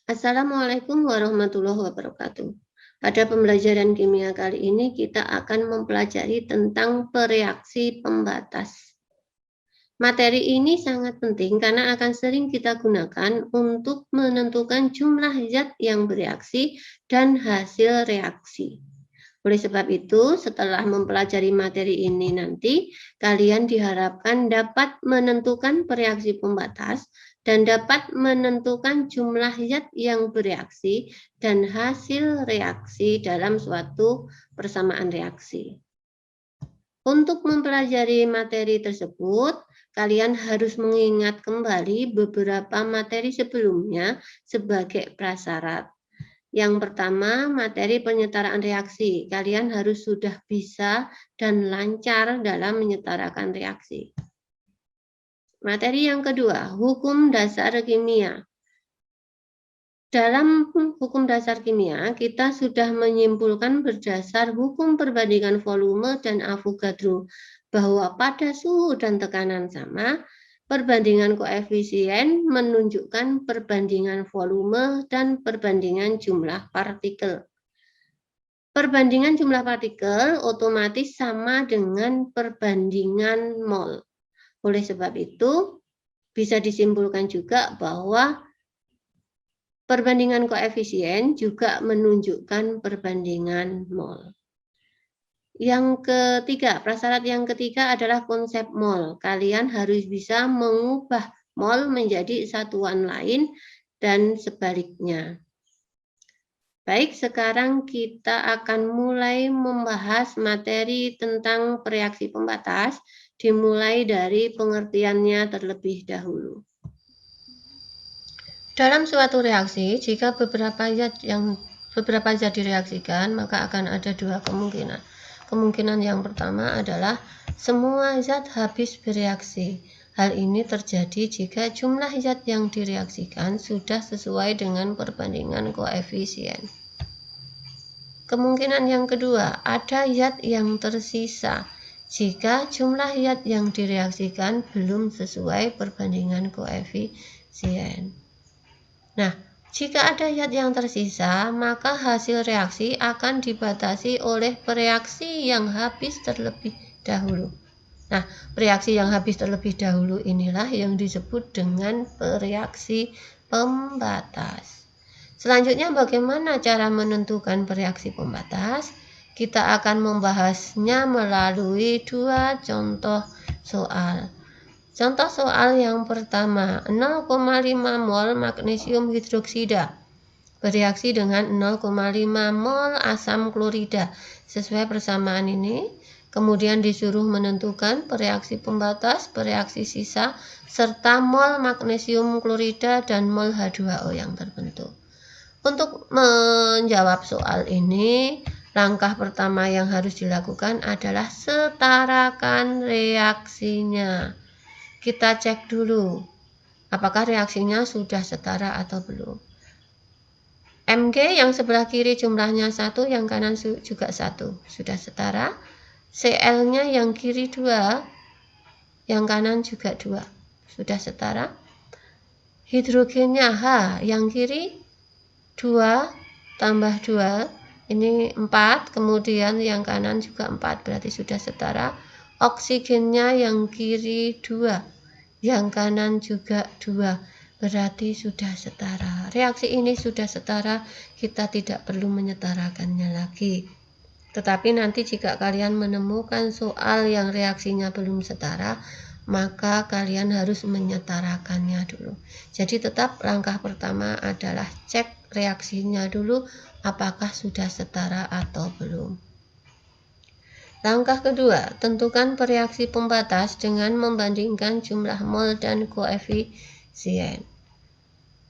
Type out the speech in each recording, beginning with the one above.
Assalamualaikum warahmatullahi wabarakatuh. Pada pembelajaran kimia kali ini kita akan mempelajari tentang bereaksi pembatas. Materi ini sangat penting karena akan sering kita gunakan untuk menentukan jumlah zat yang bereaksi dan hasil reaksi. Oleh sebab itu, setelah mempelajari materi ini nanti, kalian diharapkan dapat menentukan bereaksi pembatas dan dapat menentukan jumlah zat yang bereaksi dan hasil reaksi dalam suatu persamaan reaksi. Untuk mempelajari materi tersebut, kalian harus mengingat kembali beberapa materi sebelumnya sebagai prasyarat. Yang pertama, materi penyetaraan reaksi. Kalian harus sudah bisa dan lancar dalam menyetarakan reaksi. Materi yang kedua, hukum dasar kimia. Dalam hukum dasar kimia, kita sudah menyimpulkan berdasar hukum perbandingan volume dan Avogadro bahwa pada suhu dan tekanan sama, perbandingan koefisien menunjukkan perbandingan volume dan perbandingan jumlah partikel. Perbandingan jumlah partikel otomatis sama dengan perbandingan mol. Oleh sebab itu, bisa disimpulkan juga bahwa perbandingan koefisien juga menunjukkan perbandingan mol. Yang ketiga, prasyarat yang ketiga adalah konsep mol. Kalian harus bisa mengubah mol menjadi satuan lain dan sebaliknya. Baik, sekarang kita akan mulai membahas materi tentang reaksi pembatas, dimulai dari pengertiannya terlebih dahulu. Dalam suatu reaksi, jika beberapa zat direaksikan, maka akan ada dua kemungkinan. Kemungkinan yang pertama adalah semua zat habis bereaksi. Hal ini terjadi jika jumlah zat yang direaksikan sudah sesuai dengan perbandingan koefisien. Kemungkinan yang kedua, ada zat yang tersisa jika jumlah zat yang direaksikan belum sesuai perbandingan koefisien. Nah, jika ada zat yang tersisa, maka hasil reaksi akan dibatasi oleh bereaksi yang habis terlebih dahulu. Nah, bereaksi yang habis terlebih dahulu inilah yang disebut dengan bereaksi pembatas. Selanjutnya, bagaimana cara menentukan bereaksi pembatas? Kita akan membahasnya melalui dua contoh soal. Contoh soal yang pertama, 0,5 mol magnesium hidroksida bereaksi dengan 0,5 mol asam klorida. Sesuai persamaan ini, kemudian disuruh menentukan bereaksi pembatas, bereaksi sisa, serta mol magnesium klorida dan mol H2O yang terbentuk. Untuk menjawab soal ini, langkah pertama yang harus dilakukan adalah setarakan reaksinya. Kita cek dulu, apakah reaksinya sudah setara atau belum. Mg yang sebelah kiri jumlahnya 1, yang kanan juga 1. Sudah setara. Cl-nya yang kiri 2, yang kanan juga 2. Sudah setara. Hidrogennya H, yang kiri 2 tambah 2, ini 4, kemudian yang kanan juga 4, berarti sudah setara. Oksigennya yang kiri 2, yang kanan juga 2, berarti sudah setara. Reaksi ini sudah setara, kita tidak perlu menyetarakannya lagi. Tetapi nanti jika kalian menemukan soal yang reaksinya belum setara, maka kalian harus menyetarakannya dulu. Jadi tetap langkah pertama adalah cek reaksinya dulu, apakah sudah setara atau belum. Langkah kedua, tentukan bereaksi pembatas dengan membandingkan jumlah mol dan koefisien.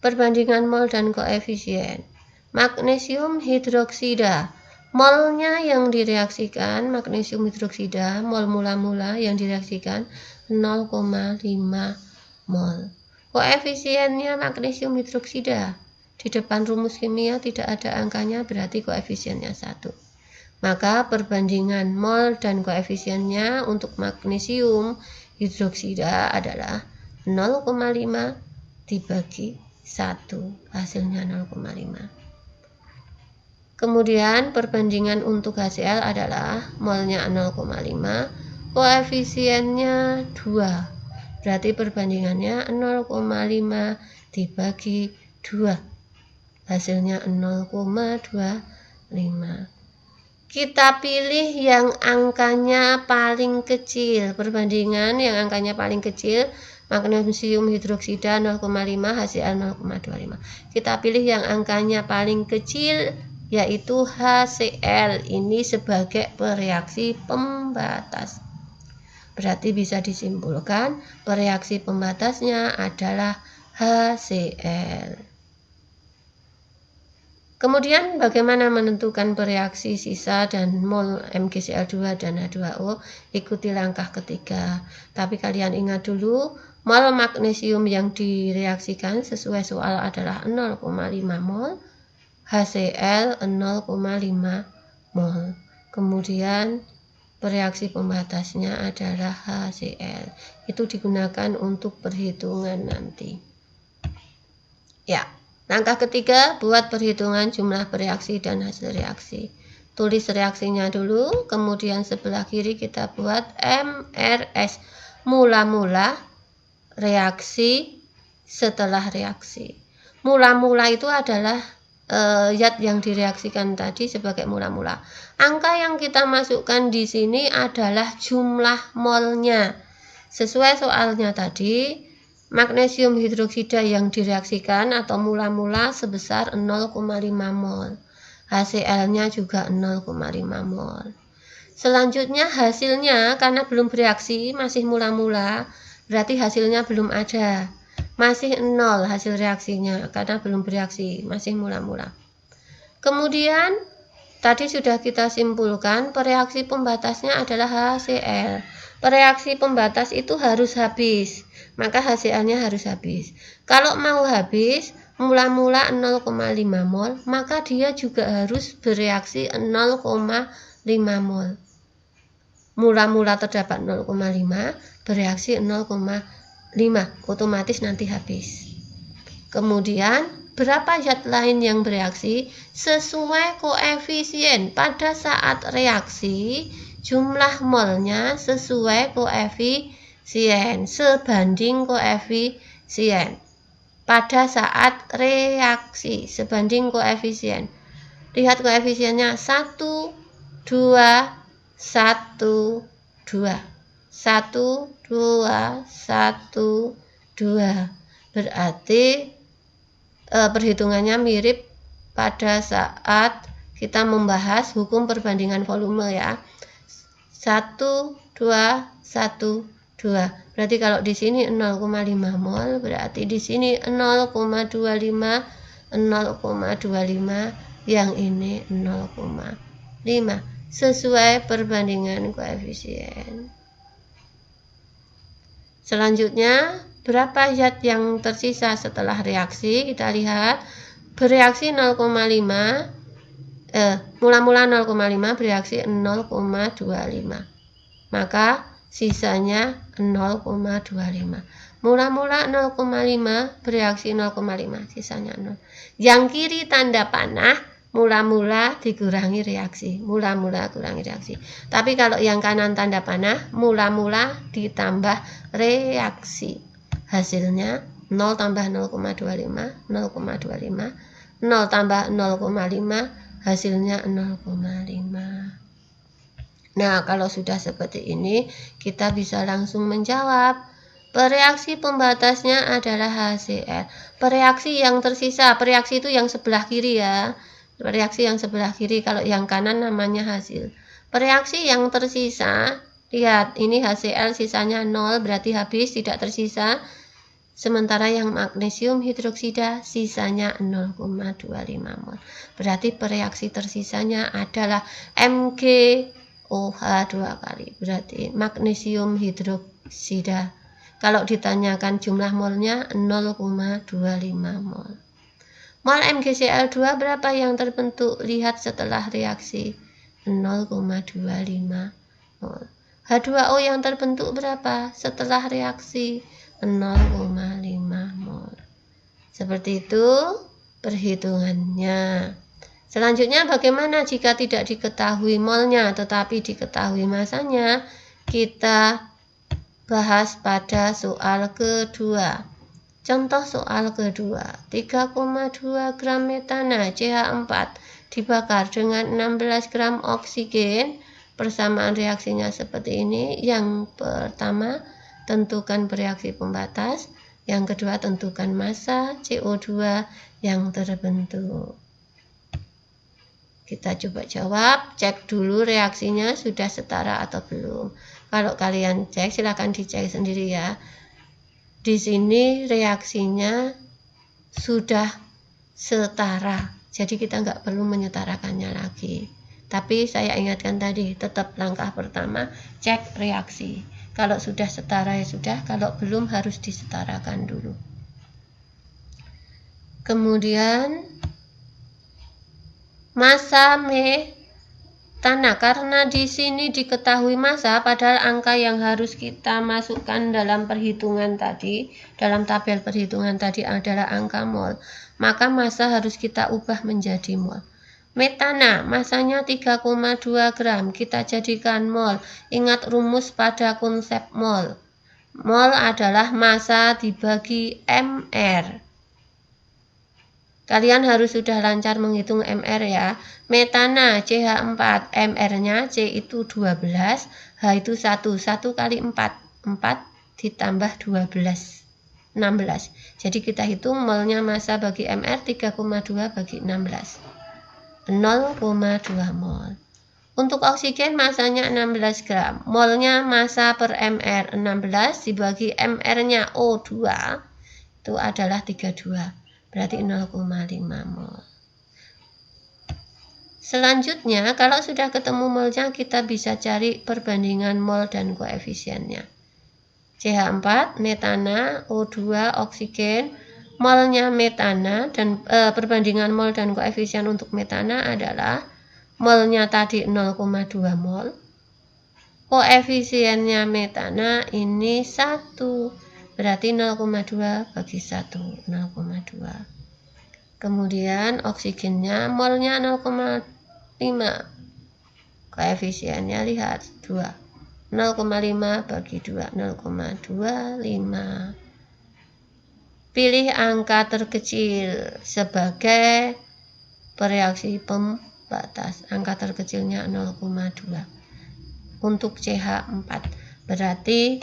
Perbandingan mol dan koefisien. Magnesium hidroksida, molnya yang direaksikan, magnesium hidroksida, mol mula-mula yang direaksikan 0,5 mol. Koefisiennya magnesium hidroksida, di depan rumus kimia tidak ada angkanya, berarti koefisiennya 1. Maka perbandingan mol dan koefisiennya untuk magnesium hidroksida adalah 0,5 dibagi hasilnya 0,5. Kemudian perbandingan untuk HCl adalah molnya 0,5, koefisiennya 2. Berarti perbandingannya 0,5 dibagi 2. Hasilnya 0,25. Kita pilih yang angkanya paling kecil. Perbandingan yang angkanya paling kecil, magnesium hidroksida 0,5, HCl 0,25. Kita pilih yang angkanya paling kecil, yaitu HCl. Ini sebagai bereaksi pembatas. Berarti bisa disimpulkan bereaksi pembatasnya adalah HCl. Kemudian bagaimana menentukan bereaksi sisa dan mol MgCl2 dan H2O? Ikuti langkah ketiga. Tapi kalian ingat dulu, mol magnesium yang direaksikan sesuai soal adalah 0,5 mol, HCl 0,5 mol. Kemudian bereaksi pembatasnya adalah HCl. Itu digunakan untuk perhitungan nanti. Ya. Langkah ketiga, buat perhitungan jumlah bereaksi dan hasil reaksi. Tulis reaksinya dulu, kemudian sebelah kiri kita buat MRS, mula-mula reaksi setelah reaksi. Mula-mula itu adalah zat yang direaksikan tadi sebagai mula-mula. Angka yang kita masukkan di sini adalah jumlah molnya. Sesuai soalnya tadi, magnesium hidroksida yang direaksikan atau mula-mula sebesar 0,5 mol. HCl-nya juga 0,5 mol. Selanjutnya hasilnya, karena belum bereaksi, masih mula-mula, berarti hasilnya belum ada. Masih 0 hasil reaksinya, karena belum bereaksi, masih mula-mula. Kemudian, tadi sudah kita simpulkan, bereaksi pembatasnya adalah HCl. Bereaksi pembatas itu harus habis, maka HCl-nya harus habis. Kalau mau habis, mula-mula 0,5 mol, maka dia juga harus bereaksi 0,5 mol. Mula-mula terdapat 0,5, bereaksi 0,5, otomatis nanti habis. Kemudian, berapa zat lain yang bereaksi? Sesuai koefisien pada saat reaksi, jumlah molnya sesuai koefisien, sebanding koefisien. Pada saat reaksi, sebanding koefisien. Lihat koefisiennya 1, 2, 1, 2. 1, 2, 1, 2. Berarti perhitungannya mirip pada saat kita membahas hukum perbandingan volume ya. 1, 2, 1, 2. Berarti kalau di sini 0,5 mol, berarti di sini 0,25, 0,25, yang ini 0,5. Sesuai perbandingan koefisien. Selanjutnya, berapa zat yang tersisa setelah reaksi? Kita lihat, bereaksi 0,5, mula-mula 0,5, bereaksi 0,25. Maka sisanya 0,25. Mula-mula 0,5, bereaksi 0,5, sisanya 0. Yang kiri tanda panah, mula-mula dikurangi reaksi. Mula-mula kurangi reaksi. Tapi kalau yang kanan tanda panah, mula-mula ditambah reaksi. Hasilnya 0 tambah 0,25, 0,25. 0 tambah 0,5, hasilnya 0,5. Nah, kalau sudah seperti ini, kita bisa langsung menjawab. Bereaksi pembatasnya adalah HCl. Bereaksi yang tersisa, bereaksi itu yang sebelah kiri ya. Bereaksi yang sebelah kiri, kalau yang kanan namanya hasil. Bereaksi yang tersisa, lihat ini HCl sisanya 0, berarti habis, tidak tersisa. Sementara yang magnesium hidroksida sisanya 0,25 mol. Berarti bereaksi tersisanya adalah MgOH 2 kali. Berarti magnesium hidroksida. Kalau ditanyakan jumlah molnya 0,25 mol. Mol MgCl2 berapa yang terbentuk? Lihat setelah reaksi 0,25 mol. H2O yang terbentuk berapa? Setelah reaksi 0,5 mol. Seperti itu perhitungannya. Selanjutnya bagaimana jika tidak diketahui molnya tetapi diketahui masanya? Kita bahas pada soal kedua. Contoh soal kedua, 3,2 gram metana CH4 dibakar dengan 16 gram oksigen. Persamaan reaksinya seperti ini. Yang pertama, tentukan bereaksi pembatas. Yang kedua, tentukan massa CO2 yang terbentuk. Kita coba jawab, cek dulu reaksinya sudah setara atau belum. Kalau kalian cek, silakan dicek sendiri ya. Di sini reaksinya sudah setara, jadi kita nggak perlu menyetarakannya lagi. Tapi saya ingatkan tadi, tetap langkah pertama, cek reaksi. Kalau sudah setara ya sudah, kalau belum harus disetarakan dulu. Kemudian massa metana, karena di sini diketahui massa, padahal angka yang harus kita masukkan dalam perhitungan tadi, dalam tabel perhitungan tadi adalah angka mol, maka massa harus kita ubah menjadi mol. Metana, massanya 3,2 gram, kita jadikan mol. Ingat rumus pada konsep mol. Mol adalah massa dibagi mR. Kalian harus sudah lancar menghitung mR ya. Metana CH4, mR-nya C itu 12, H itu 1. 1 kali 4. 4 ditambah 12. 16. Jadi kita hitung molnya massa bagi mR 3,2 bagi 16. 0,2 mol. Untuk oksigen massanya 16 gram. Molnya massa per mR 16 dibagi mR-nya O2 itu adalah 32. Berarti 0,5 mol. Selanjutnya, kalau sudah ketemu molnya, kita bisa cari perbandingan mol dan koefisiennya. CH4, metana, O2, oksigen. Molnya metana dan perbandingan mol dan koefisien untuk metana adalah molnya tadi 0,2 mol. Koefisiennya metana ini 1. Berarti 0,2 bagi 1, 0,2. Kemudian oksigennya molnya 0,5. Koefisiennya lihat 2. 0,5 bagi 2, 0,25. Pilih angka terkecil sebagai bereaksi pembatas. Angka terkecilnya 0,2 untuk CH4. Berarti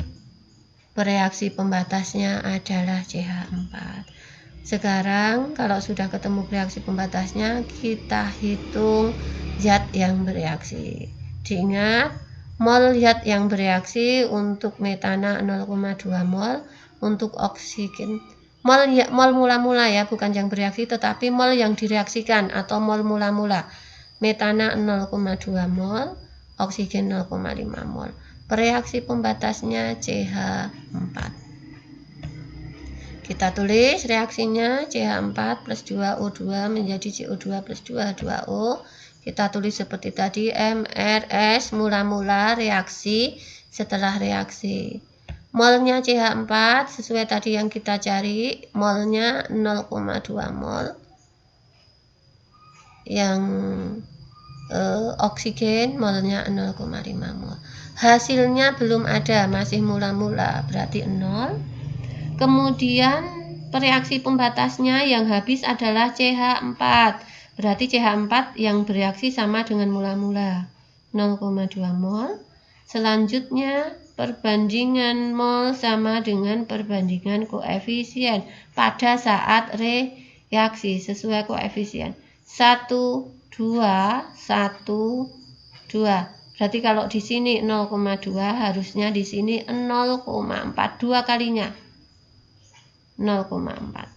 bereaksi pembatasnya adalah CH4. Sekarang kalau sudah ketemu bereaksi pembatasnya, kita hitung zat yang bereaksi. Diingat, mol zat yang bereaksi untuk metana 0,2 mol, untuk oksigen mol mula-mula ya, bukan yang bereaksi tetapi mol yang direaksikan atau mol mula-mula. Metana 0,2 mol, oksigen 0,5 mol. Bereaksi pembatasnya CH4. Kita tulis reaksinya CH4 plus 2O2 menjadi CO2 plus 2H2O. Kita tulis seperti tadi, MRS mula-mula reaksi setelah reaksi. Molnya CH4 sesuai tadi yang kita cari, molnya 0,2 mol. Yang oksigen molnya 0,5 mol. Hasilnya belum ada, masih mula-mula, berarti 0. Kemudian reaksi pembatasnya yang habis adalah CH4. Berarti CH4 yang bereaksi sama dengan mula-mula, 0,2 mol. Selanjutnya perbandingan mol sama dengan perbandingan koefisien pada saat reaksi sesuai koefisien 1, 2, 1, 2. Berarti kalau di sini 0,2 harusnya di sini 0,4, 2 kalinya 0,4.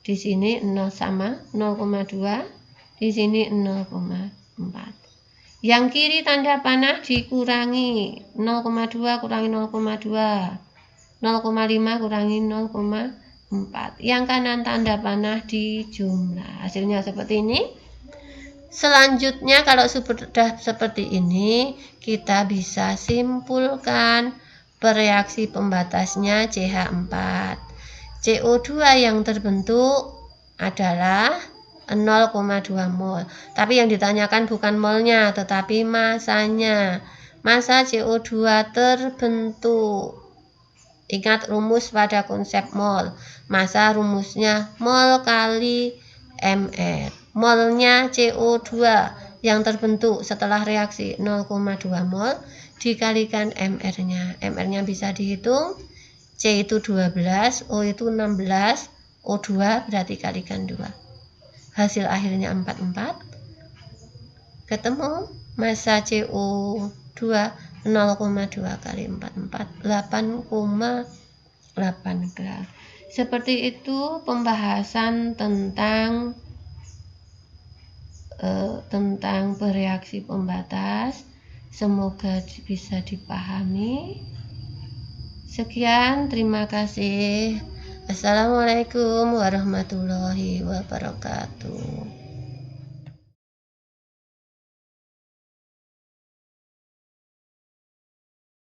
Di sini 0 sama 0,2, di sini 0,4. Yang kiri tanda panah dikurangi 0,2 kurangi 0,2, 0,5 kurangi 0,4. Yang kanan tanda panah dijumlah. Hasilnya seperti ini. Selanjutnya kalau sudah seperti ini, kita bisa simpulkan bereaksi pembatasnya CH4. CO2 yang terbentuk adalah 0,2 mol. Tapi yang ditanyakan bukan molnya, tetapi masanya. Massa CO2 terbentuk. Ingat rumus pada konsep mol. Massa rumusnya mol kali mR. Molnya CO2 yang terbentuk setelah reaksi 0,2 mol dikalikan mR-nya. mR-nya bisa dihitung. C itu 12, O itu 16, O2 berarti kalikan 2. Hasil akhirnya 44. Ketemu massa CO2 0,2 kali 44, 8,8 gram. Seperti itu pembahasan tentang bereaksi pembatas. Semoga bisa dipahami. Sekian, terima kasih. Assalamualaikum warahmatullahi wabarakatuh.